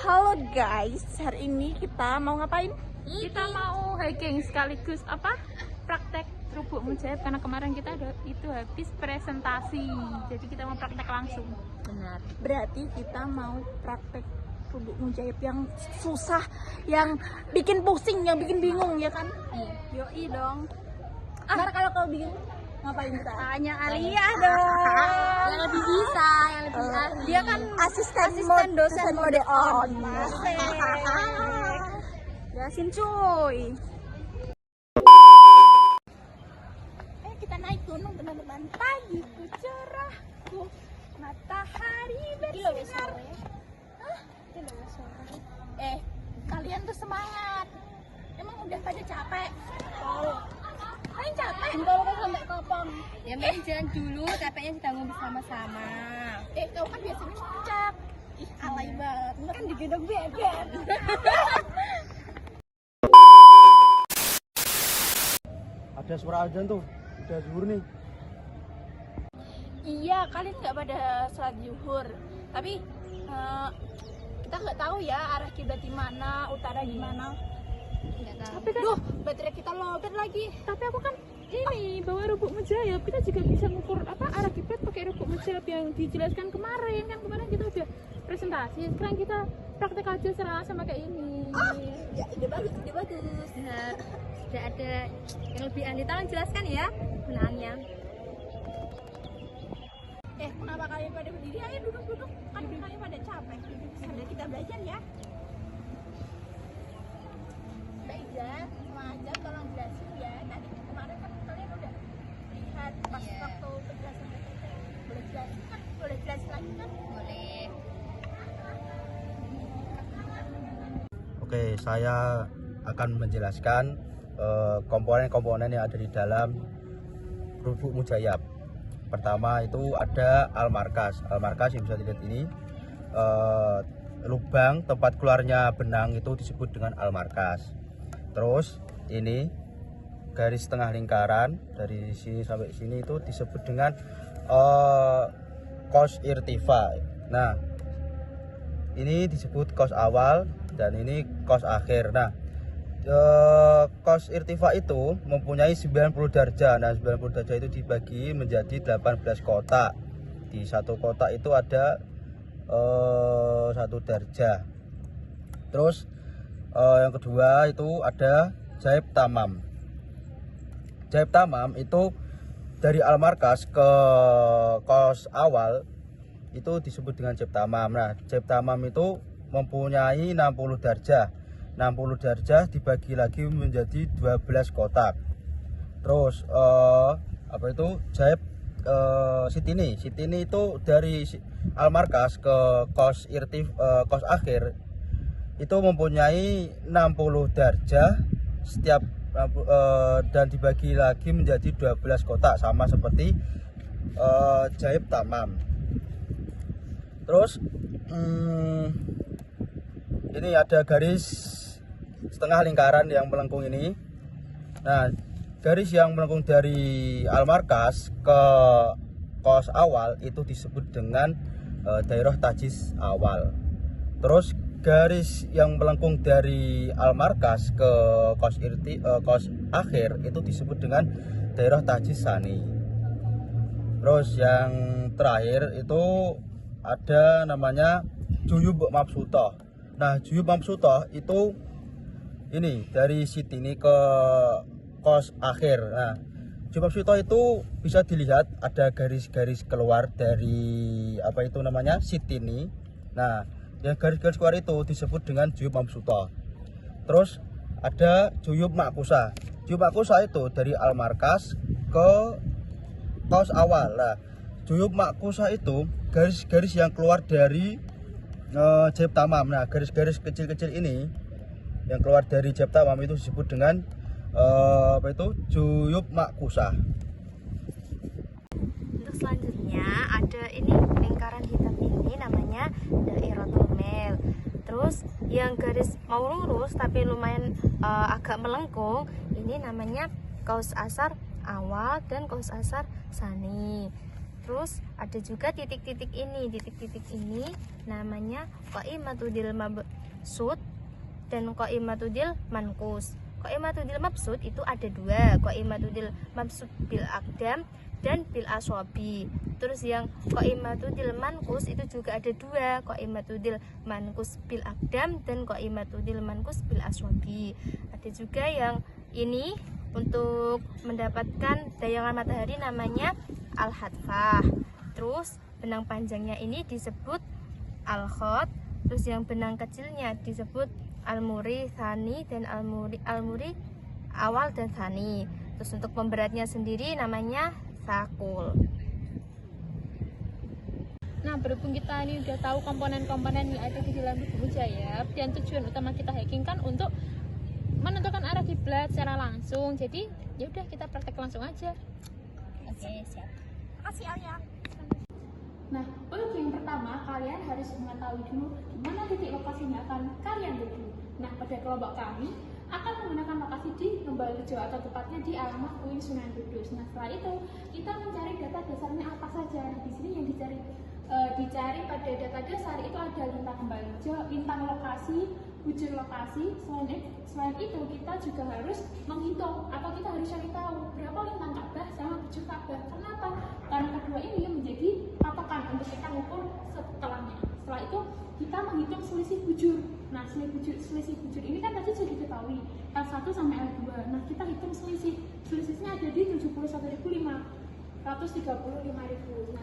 Halo guys, hari ini kita mau ngapain? Kita mau hiking sekaligus praktek rubuk mujaib, karena kemarin kita habis presentasi, jadi kita mau praktek langsung. Benar. Berarti kita mau praktek rubuk mujaib yang susah, yang bikin pusing, yang bikin bingung, ya kan? Yoi dong. Ntar kalau kau bingung ngapain kita? Tanya Alia dong. Yang lebih bisa, yang lebih ahli. Dia kan asisten dosen mode on. Jelasin cuy. Kita naik gunung teman-teman. Pagiku cerahku, matahari bersinar. Kalian tuh semangat. Emang udah pada capek? Kalian capek? Enggak kan sampai kapan? Ya main jalan dulu, capeknya ditanggung bersama-sama. Kau kan biasanya puncak. Ih, alay banget. Kan digendong bebek. Ada suara azan tuh, udah zuhur nih. Iya, kalian nggak pada sholat zuhur. Tapi kita nggak tahu ya arah kiblat di mana, utara gimana. Tapi kan, Baterai kita lowbat lagi. tapi aku kan ini bawa rubuk mujaib, kita juga bisa ngukur arah kiblat pakai rubuk mujaib yang dijelaskan kemarin. Kan kemarin kita udah presentasi, sekarang kita praktek aja sama kayak ini. Ya, ide bagus. Nah, sudah ada yang lebih ahli, tolong jelaskan ya gunaannya. Kenapa kalian pada berdiri? Ayo duduk. Kan kalian pada capek. Sambil kita belajar ya. Mbak Iza, sama aja tolong jelasin ya. Tadi kemarin kan kalian udah lihat pas waktu penjelasan PPT. Boleh jelasin kan? Boleh jelasin lagi kan? Boleh. Oke, saya akan menjelaskan komponen-komponen yang ada di dalam rubuk mujaib. Pertama itu ada al-markas. Al-markas yang bisa dilihat ini, lubang tempat keluarnya benang itu disebut dengan al-markas. Terus ini garis tengah lingkaran dari sini sampai sini itu disebut dengan kos irtifa. Nah, ini disebut kos awal dan ini kos akhir. Nah, kos irtifa itu mempunyai 90 darjah. Nah, 90 darjah itu dibagi menjadi 18 kotak. Di satu kotak itu ada 1 darjah. Terus yang kedua itu ada jaib tamam. Jaib tamam itu dari al-markas ke kos awal itu disebut dengan jaib tamam. Nah, jaib tamam itu mempunyai 60 darjah. 60 darjah dibagi lagi menjadi 12 kotak. Terus jaib sitini. Sitini itu dari al-markas ke kos kos akhir itu mempunyai 60 darjah setiap dan dibagi lagi menjadi 12 kotak, sama seperti jaib tamam. Terus ini ada garis setengah lingkaran yang melengkung ini. Nah, garis yang melengkung dari al-markas ke kos awal itu disebut dengan daerah tajis awal. Terus garis yang melengkung dari al-markas ke kos akhir itu disebut dengan daerah tajis sani. Terus yang terakhir itu ada namanya juyub mabsutoh. Nah, juyub mabsutoh itu ini dari sitini ke kos akhir. Nah, juyub mabsutoh itu bisa dilihat ada garis-garis keluar dari sitini. Nah, yang garis-garis keluar itu disebut dengan juyub mabsutoh. Terus ada juyub makusa. Juyub makusa itu dari al-markas ke kos awal. Nah, juyub makusa itu garis-garis yang keluar dari jaib tamam. Nah, garis-garis kecil-kecil ini yang keluar dari jaib tamam itu disebut dengan juyub makusa. Untuk selanjutnya ada ini lingkaran hitam ini namanya dairatul mil. Terus yang garis mau lurus tapi lumayan agak melengkung ini namanya kaus asar awal dan kaus asar sani. Terus ada juga titik-titik ini namanya qaimatudil mabsut dan qaimatudil mankus. Qaimatudil mabsut itu ada dua, qaimatudil mabsut bil aqdam dan bil aswabi. Terus yang qaimatudil mankus itu juga ada dua, qaimatudil mankus bil aqdam dan qaimatudil mankus bil aswabi. Ada juga yang ini untuk mendapatkan dayangan matahari namanya al-hadfah. Terus benang panjangnya ini disebut al-khot. Terus yang benang kecilnya disebut al-muri thani dan al-muri awal dan thani. Terus untuk pemberatnya sendiri namanya sakul. Nah, berhubung kita ini udah tahu komponen-komponen yang ada di dalam tubuh mujayyab, dan tujuan utama kita hiking kan untuk menentukan arah kiblat secara langsung. Jadi ya udah, kita praktek langsung aja. Oke, siap. Makasih Alia. Nah, untuk yang pertama, kalian harus mengetahui dulu di mana titik lokasinya akan kalian tuju. Nah, pada kelompok kami akan menggunakan lokasi di Ngembalrejo atau tepatnya di alamat UIN Sunan Kudus. Nah, setelah itu kita mencari data dasarnya apa saja. Nah, di sini yang dicari pada data dasar itu ada lintang Ngembalrejo, lintang lokasi, bujur lokasi. Selain itu kita juga harus menghitung atau kita harus cari tahu berapa lintang Ka'bah sama bujur Ka'bah. Kenapa? Karena kedua ini menjadi patokan untuk kita ukur setelahnya. Setelah itu kita menghitung selisih bujur. Nah, selisih bujur ini kan tadi sudah diketahui L1 sampai L2. Nah, kita hitung selisihnya ada di 71.535.000. Nah,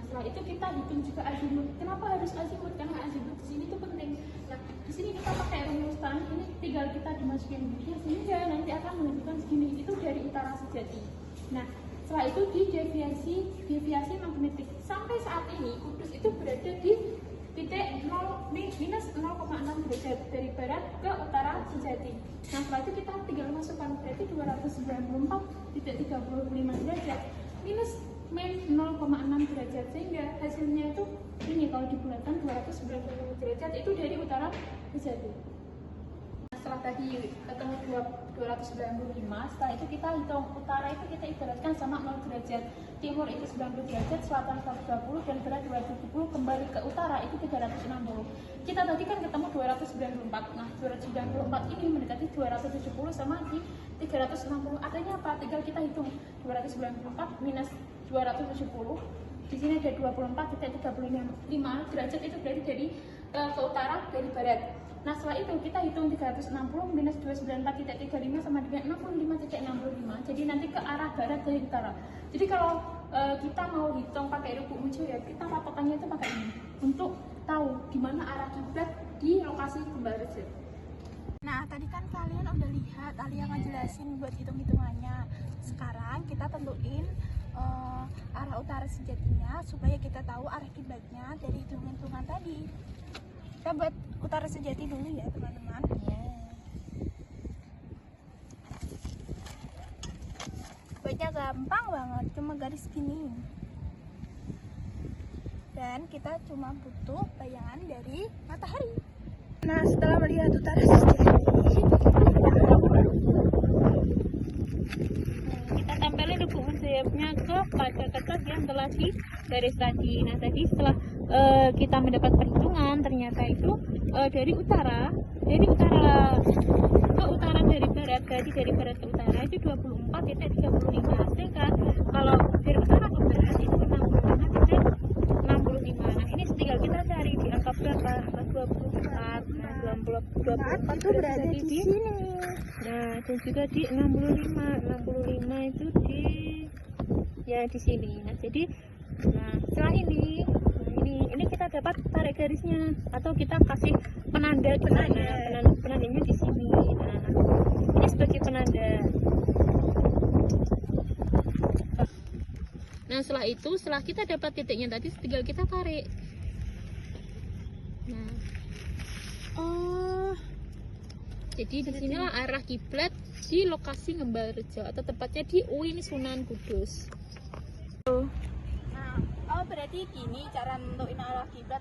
setelah itu kita hitung juga azimut. Kenapa harus azimut? Karena azimut di sini itu penting. Nah, di sini kita pakai rumusan. Ini tinggal kita dimasukin begini sehingga nanti akan menunjukkan segini. Itu dari utara sejati. Nah, setelah itu di deviasi magnetik. Sampai saat ini Kudus itu berada di titik minus 0,6 derajat dari barat ke utara sejati. Nah, setelah itu kita tinggal masukkan berarti 294,35 derajat minus 0,6 derajat, sehingga hasilnya itu ini kalau dibulatkan 295 derajat itu dari utara sejati. Setelah tadi ketemu 295, setelah itu kita hitung utara itu kita ibaratkan sama 0 derajat, timur itu 90 derajat, selatan 120 dan barat 270, kembali ke utara itu 360. Kita tadi kan ketemu 294. Nah, 294 ini mendekati 270 sama di 360. Artinya apa? Tinggal kita hitung 294 minus 270. Di sini ada 24,35 derajat, itu berarti dari ke utara dari barat. Nah, setelah itu kita hitung 360 minus 294,35 sama dengan 65,65. Jadi nanti ke arah barat dari utara. Jadi kalau kita mau hitung pakai rubuk mujayyab, kita patokannya itu pakai ini untuk tahu di mana arah kiblat di lokasi Ngembalrejo. Nah, tadi kan kalian udah lihat Alia ngejelasin buat hitung-hitungannya. Sekarang kita tentuin arah utara sejatinya supaya kita tahu arah kiblatnya dari hitung-hitungan tadi. Kita buat utara sejati dulu ya, teman-teman. Buatnya gampang banget, cuma garis gini. Dan kita cuma butuh bayangan dari matahari. Nah, setelah melihat utara sejati, Kita tempelin rubuk mujayyabnya pada kertas yang telah di garis tadi. Nah, tadi setelah kita mendapat perhitungan, ternyata itu dari utara ke utara dari barat, berarti dari barat ke utara itu 24,35. Sedangkan kalau dari utara ke barat itu 65,65. Nah, ini tinggal kita cari di angka berapa? 24. Nah, 24 itu berada di sini. Nah, dan juga di 65 itu di sini. Nah, jadi setelah ini kita dapat tarik garisnya atau kita kasih penandanya di sini. Nah, ini sebagai penanda. Nah, setelah kita dapat titiknya tadi, tinggal kita tarik. Nah, jadi disinilah arah kiblat di lokasi Ngembalrejo atau tepatnya di UIN Sunan Kudus. Nah, berarti gini cara nentuin arah kiblat.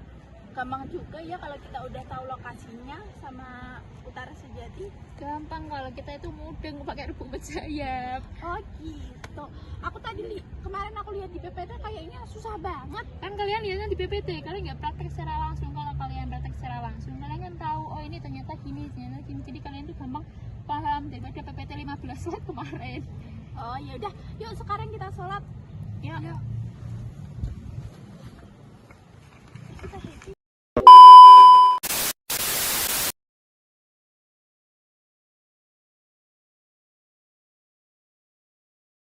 gampang juga ya kalau kita udah tahu lokasinya sama Utara Sejati. Gampang kalau kita itu mudah pakai Rubuk Mejayap. Oh gitu. Aku tadi kemarin aku lihat di PPT kayaknya susah banget. Kan kalian lihatnya di PPT, kalian nggak praktek secara langsung. Kalau kalian praktek secara langsung, kalian kan tahu oh ini ternyata gini, jadi kalian tuh gampang paham daripada PPT 15 slide kemarin. Oh ya udah, yuk sekarang kita sholat. Ya.